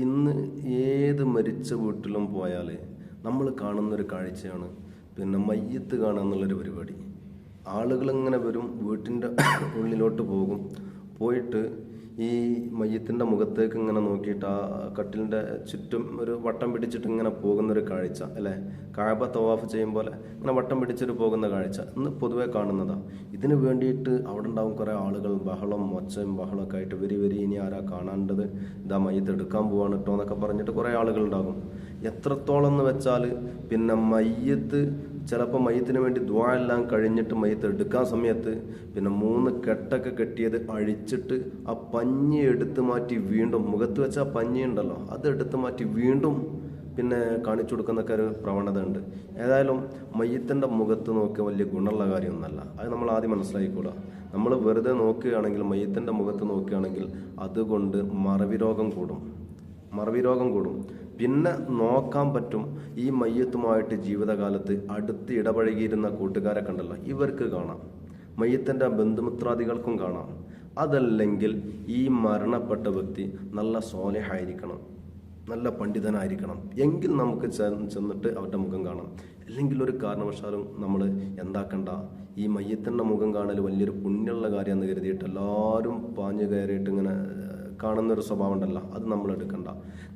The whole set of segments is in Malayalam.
ഇന്ന് ഏത് മരിച്ച വീട്ടിലും പോയാൽ നമ്മൾ കാണുന്നൊരു കാഴ്ചയാണ് മയ്യത്ത് കാണുക എന്നുള്ളൊരു പരിപാടി. ആളുകളിങ്ങനെ വരും, വീട്ടിൻ്റെ ഉള്ളിലോട്ട് പോകും, പോയിട്ട് ഈ മയ്യത്തിൻ്റെ മുഖത്തേക്ക് ഇങ്ങനെ നോക്കിയിട്ട് ആ കട്ടിലിൻ്റെ ചുറ്റും ഒരു വട്ടം പിടിച്ചിട്ട് ഇങ്ങനെ പോകുന്നൊരു കാഴ്ച അല്ലേ, കഅബ തവാഫ് ചെയ്യും പോലെ ഇങ്ങനെ വട്ടം പിടിച്ചിട്ട് പോകുന്ന കാഴ്ച ഇന്ന് പൊതുവെ കാണുന്നതാണ്. ഇതിന് വേണ്ടിയിട്ട് അവിടെ ഉണ്ടാവും കുറേ ആളുകൾ, ബഹളം, ഒച്ചയും ബഹളമൊക്കെ ആയിട്ട് വരി ഇനി ആരാ കാണേണ്ടത്, ഇതാ മയ്യത്ത് എടുക്കാൻ പോവാണ് കേട്ടോ എന്നൊക്കെ പറഞ്ഞിട്ട് കുറേ ആളുകൾ ഉണ്ടാകും. എത്രത്തോളം എന്ന് വെച്ചാൽ മയ്യത്ത് ചിലപ്പോൾ മയ്യത്തിന് വേണ്ടി ദുആ എല്ലാം കഴിഞ്ഞിട്ട് മയ്യത്ത് എടുക്കാൻ സമയത്ത് 3 കെട്ടൊക്കെ കെട്ടിയത് അഴിച്ചിട്ട് ആ പഞ്ഞി എടുത്ത് മാറ്റി വീണ്ടും മുഖത്ത് വെച്ച ആ പഞ്ഞി ഉണ്ടല്ലോ അത് എടുത്ത് മാറ്റി വീണ്ടും കാണിച്ചു കൊടുക്കുന്നൊക്കെ ഒരു പ്രവണത ഉണ്ട്. ഏതായാലും മയ്യത്തിൻ്റെ മുഖത്ത് നോക്കുക വലിയ ഗുണമുള്ള കാര്യമൊന്നുമല്ല. അത് നമ്മൾ ആദ്യം മനസ്സിലാക്കിക്കൂടാ. നമ്മൾ വെറുതെ നോക്കുകയാണെങ്കിൽ, മയ്യത്തിൻ്റെ മുഖത്ത് നോക്കുകയാണെങ്കിൽ അതുകൊണ്ട് മറവി രോഗം കൂടും. പിന്നെ നോക്കാൻ പറ്റും, ഈ മയ്യത്തുമായിട്ട് ജീവിതകാലത്ത് അടുത്ത് ഇടപഴകിയിരുന്ന കൂട്ടുകാരെ കണ്ടല്ലോ, ഇവർക്ക് കാണാം, മയ്യത്തിൻ്റെ ബന്ധുമിത്രാദികൾക്കും കാണാം. അതല്ലെങ്കിൽ ഈ മരണപ്പെട്ട വ്യക്തി നല്ല സ്വാലിഹായിരിക്കണം, നല്ല പണ്ഡിതനായിരിക്കണം, എങ്കിൽ നമുക്ക് ചെന്നിട്ട് അവരുടെ മുഖം കാണാം. അല്ലെങ്കിൽ ഒരു കാരണവശാലും നമ്മൾ എന്താക്കണ്ട, ഈ മയ്യത്തിൻ്റെ മുഖം കാണൽ വലിയൊരു പുണ്യമുള്ള കാര്യമെന്ന് കരുതിയിട്ട് എല്ലാവരും പാഞ്ഞു കയറിയിട്ട് ഇങ്ങനെ കാണുന്നൊരു സ്വഭാവം ഉണ്ടല്ലോ, അത് നമ്മൾ എടുക്കണ്ട.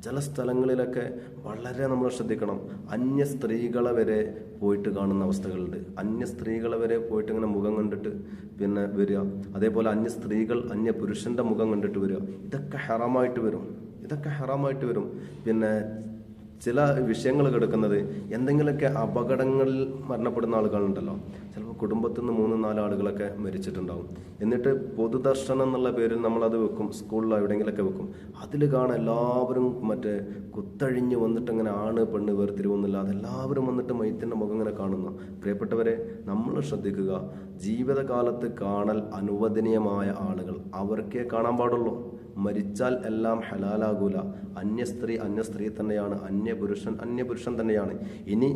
ചില സ്ഥലങ്ങളിലൊക്കെ വളരെ നമ്മൾ ശ്രദ്ധിക്കണം. അന്യ സ്ത്രീകളെ വരെ പോയിട്ട് കാണുന്ന അവസ്ഥകളുണ്ട്. അന്യ സ്ത്രീകളെ വരെ പോയിട്ട് ഇങ്ങനെ മുഖം കണ്ടിട്ട് വരിക. അതേപോലെ അന്യ സ്ത്രീകൾ അന്യ പുരുഷന്റെ മുഖം കണ്ടിട്ട് വരിക. ഇതൊക്കെ ഹറാമായിട്ട് വരും. ചില വിഷയങ്ങൾ കിടക്കുന്നത് എന്തെങ്കിലുമൊക്കെ അപകടങ്ങളിൽ മരണപ്പെടുന്ന ആളുകളുണ്ടല്ലോ, ചിലപ്പോൾ കുടുംബത്തിൽ നിന്ന് 3-4 ആളുകളൊക്കെ മരിച്ചിട്ടുണ്ടാവും. എന്നിട്ട് പൊതുദർശനം എന്നുള്ള പേരിൽ നമ്മളത് വെക്കും, സ്കൂളിലോ എവിടെയെങ്കിലൊക്കെ വെക്കും. അതിൽ കാണാൻ എല്ലാവരും കുത്തഴിഞ്ഞ് വന്നിട്ട് ഇങ്ങനെ ആണ് പെണ്ണ് വേർതിരിവൊന്നുമില്ലാതെ എല്ലാവരും വന്നിട്ട് മയ്യത്തിൻ്റെ മുഖം ഇങ്ങനെ കാണുന്നു. പ്രിയപ്പെട്ടവരെ, നമ്മൾ ശ്രദ്ധിക്കുക, ജീവിതകാലത്ത് കാണൽ അനുവദനീയമായ ആളുകൾ അവർക്കേ കാണാൻ പാടുള്ളൂ. മരിച്ചാൽ എല്ലാം ഹലാലാകൂല. അന്യ സ്ത്രീ തന്നെയാണ്, അന്യപുരുഷൻ തന്നെയാണ്. ഇനി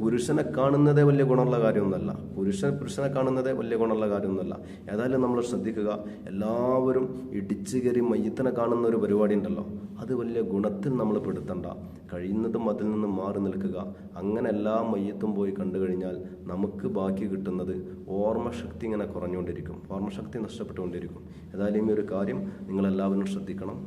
പുരുഷനെ കാണുന്നതേ വലിയ ഗുണമുള്ള കാര്യമൊന്നുമല്ല, പുരുഷനെ കാണുന്നതേ വലിയ ഗുണമുള്ള കാര്യമൊന്നുമല്ല. ഏതായാലും നമ്മൾ ശ്രദ്ധിക്കുക, എല്ലാവരും ഇടിച്ചു കയറി മയ്യത്തിനെ കാണുന്ന ഒരു പരിപാടി ഉണ്ടല്ലോ, അത് വലിയ ഗുണത്തിൽ നമ്മൾ പെടുത്തണ്ട. കഴിയുന്നതും അതിൽ നിന്ന് മാറി നിൽക്കുക. അങ്ങനെ എല്ലാ മയ്യത്തും പോയി കണ്ടു കഴിഞ്ഞാൽ നമുക്ക് ബാക്കി കിട്ടുന്നത് ഓർമ്മശക്തി ഇങ്ങനെ കുറഞ്ഞുകൊണ്ടിരിക്കും, ഓർമ്മശക്തി നഷ്ടപ്പെട്ടുകൊണ്ടിരിക്കും. ഏതായാലും ഈ ഒരു കാര്യം നിങ്ങളെല്ലാവരും ശ്രദ്ധിക്കണം.